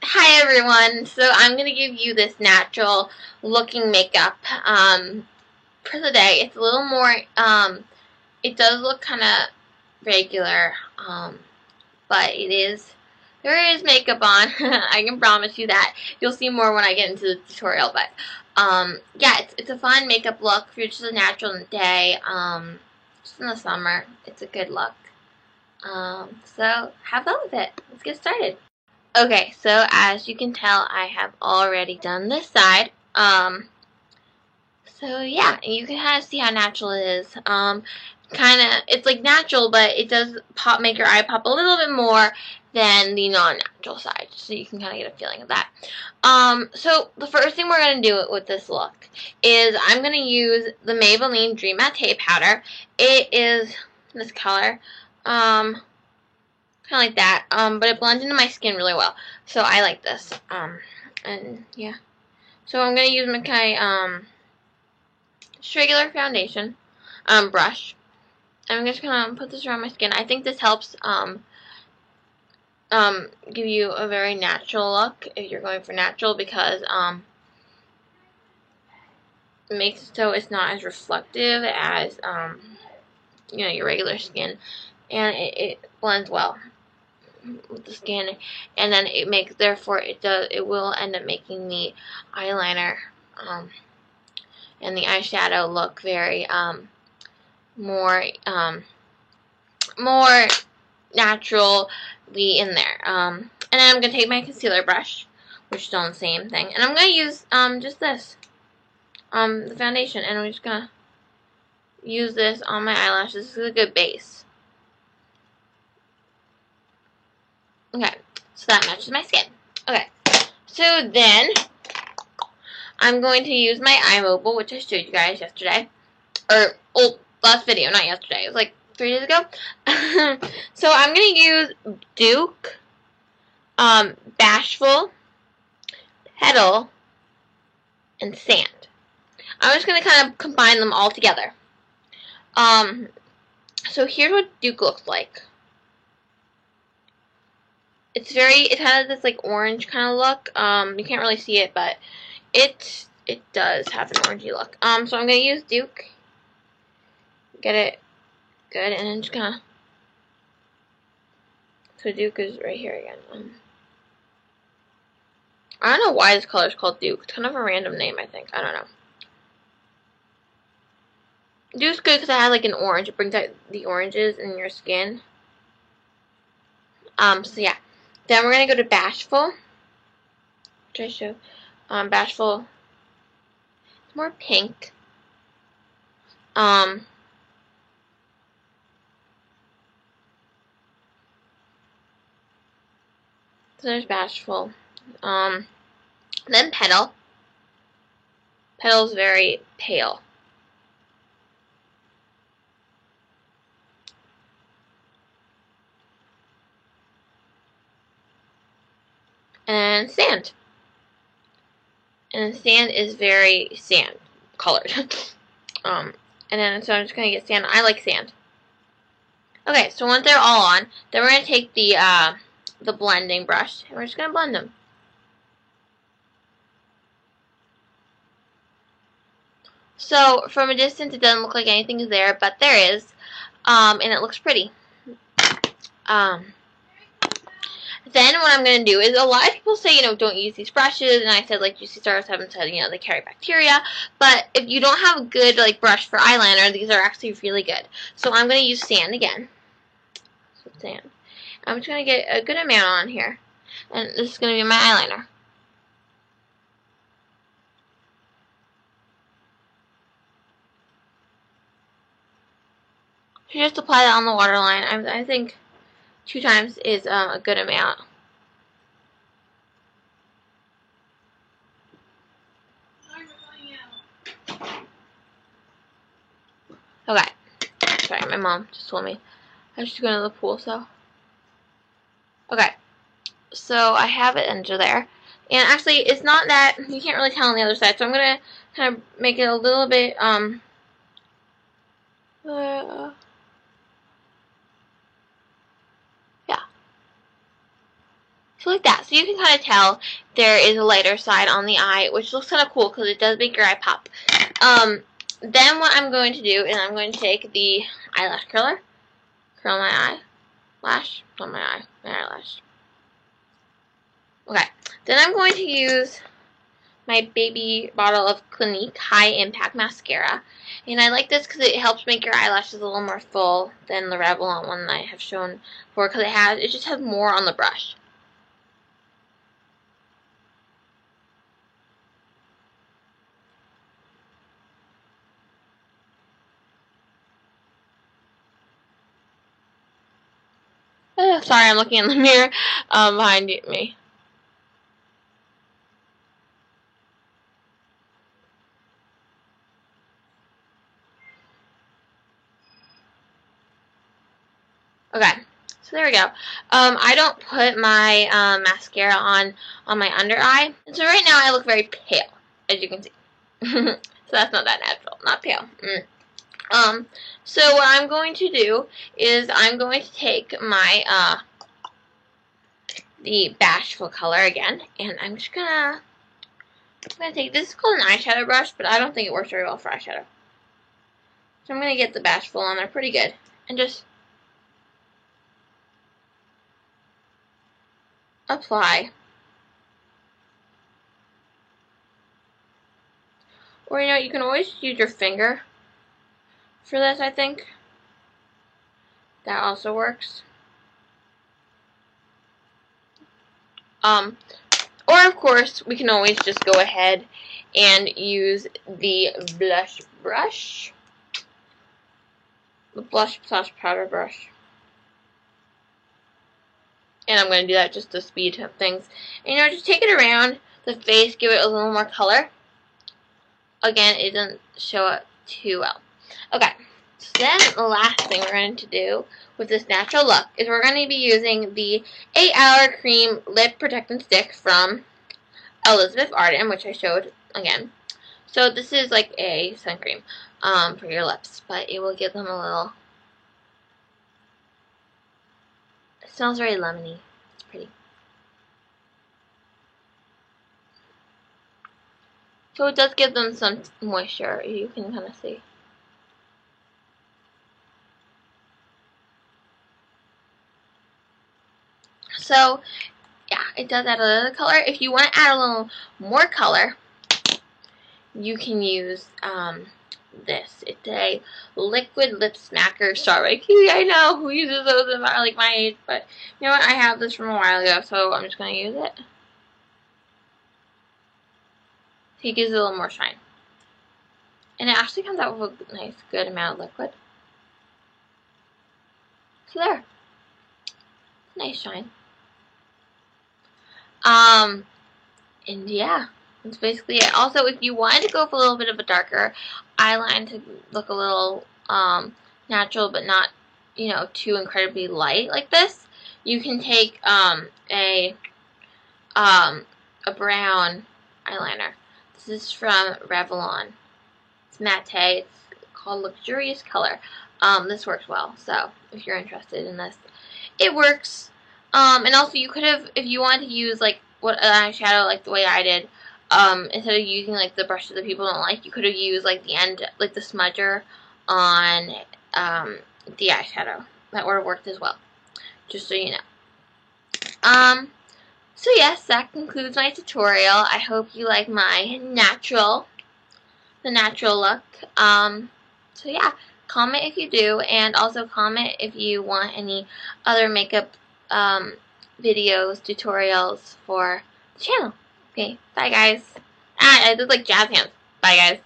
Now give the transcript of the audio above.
Hi everyone. So I'm gonna give you this natural looking makeup for the day. It's a little more it does look kind of regular but there is makeup on. I can promise you that. You'll see more when I get into the tutorial, but yeah, it's a fun makeup look if you're just a natural in the day. Just in the summer, it's a good look. So have fun with it. Let's get started. Okay, so as you can tell, I have already done this side. So yeah, you can kind of see how natural it is. It's like natural, but it does make your eye pop a little bit more than the non-natural side. So you can kind of get a feeling of that. So the first thing we're going to do with this look is I'm going to use the Maybelline Dream Matte Powder. It is this color. Kind of like that, but it blends into my skin really well, so I like this, and yeah, so I'm going to use my, just regular foundation, brush, and I'm just going to put this around my skin. I think this helps, give you a very natural look, if you're going for natural, because, it makes it so it's not as reflective as, you know, your regular skin, and it blends well with the skin, and then it will end up making the eyeliner and the eyeshadow look very more more naturally in there. And then I'm gonna take my concealer brush, which is doing the same thing, and I'm gonna use just this the foundation, and I'm just gonna use this on my eyelashes. This is a good base. Okay, so that matches my skin. Okay, so then I'm going to use my eye mobile, which I showed you guys yesterday. Last video, not yesterday. It was like 3 days ago. So I'm going to use Duke, Bashful, Petal, and Sand. I'm just going to kind of combine them all together. So here's what Duke looks like. It has this like orange kind of look. You can't really see it, but it does have an orangey look. So I'm gonna use Duke. Get it good, and then just kinda. So Duke is right here again. I don't know why this color is called Duke. It's kind of a random name, I think. I don't know. Duke's good because it has like an orange. It brings out the oranges in your skin. So yeah. Then we're gonna go to Bashful. Which I show. Bashful. It's more pink. So there's Bashful. Then Petal. Petal's very pale. And Sand. And Sand is very sand colored. And then so I'm just gonna get Sand. I like Sand. Okay, so once they're all on, then we're gonna take the blending brush and we're just gonna blend them. So from a distance, it doesn't look like anything is there, but there is, and it looks pretty. Then what I'm going to do is, a lot of people say, you know, don't use these brushes, and I said, like, Juicy Stars haven't said, you know, they carry bacteria, but if you don't have a good, like, brush for eyeliner, these are actually really good. So I'm going to use Sand again. So Sand. I'm just going to get a good amount on here, and this is going to be my eyeliner. So just apply that on the waterline. I think 2 times is a good amount. Okay. Sorry, my mom just told me I should go to the pool, so. Okay. So I have it under there. And actually, it's not that, you can't really tell on the other side, so I'm going to kind of make it a little bit, yeah. So like that. So you can kind of tell there is a lighter side on the eye, which looks kind of cool because it does make your eye pop. Then what I'm going to do is I'm going to take the eyelash curler, curl my eyelash, not my eye, my eyelash. Okay. Then I'm going to use my baby bottle of Clinique High Impact Mascara. And I like this because it helps make your eyelashes a little more full than the Revlon one that I have shown before, because it just has more on the brush. Sorry, I'm looking in the mirror behind me. Okay, so there we go. I don't put my mascara on my under eye. And so right now I look very pale, as you can see. So that's not that natural, not pale. So what I'm going to do is I'm going to take my the Bashful color again, and I'm just gonna take this. Is called an eyeshadow brush, but I don't think it works very well for eyeshadow. So I'm gonna get the Bashful on there pretty good, and just apply. Or you know, you can always use your finger for this, I think. That also works. Or of course, we can always just go ahead and use the blush brush. The blush / powder brush. And I'm going to do that just to speed up things. And you know, just take it around the face, give it a little more color. Again, it doesn't show up too well. Okay, so then the last thing we're going to do with this natural look is we're going to be using the 8 Hour Cream Lip Protectant Stick from Elizabeth Arden, which I showed again. So this is like a sun cream for your lips, but it will give them a little... It smells very lemony. It's pretty. So it does give them some moisture, you can kind of see. So, yeah, it does add a little color. If you want to add a little more color, you can use this. It's a liquid lip smacker strawberry kiwi. I know who uses those in my age, but you know what? I have this from a while ago, so I'm just going to use it. So it gives it a little more shine. And it actually comes out with a nice, good amount of liquid. So there. Nice shine. And yeah, that's basically it. Also, if you wanted to go for a little bit of a darker eyeline to look a little natural, but not, you know, too incredibly light like this, you can take a brown eyeliner. This is from Revlon. It's matte. It's called Luxurious Color. This works well, so if you're interested in this, it works. And also you could have, if you wanted to use like what eyeshadow like the way I did, instead of using like the brushes that people don't like, you could have used like the end, like the smudger on the eyeshadow. That would have worked as well, just so you know. So yes, that concludes my tutorial. I hope you like my natural look. So yeah, comment if you do, and also comment if you want any other makeup videos, tutorials for the channel. Okay, bye guys. I did like jazz hands. Bye guys.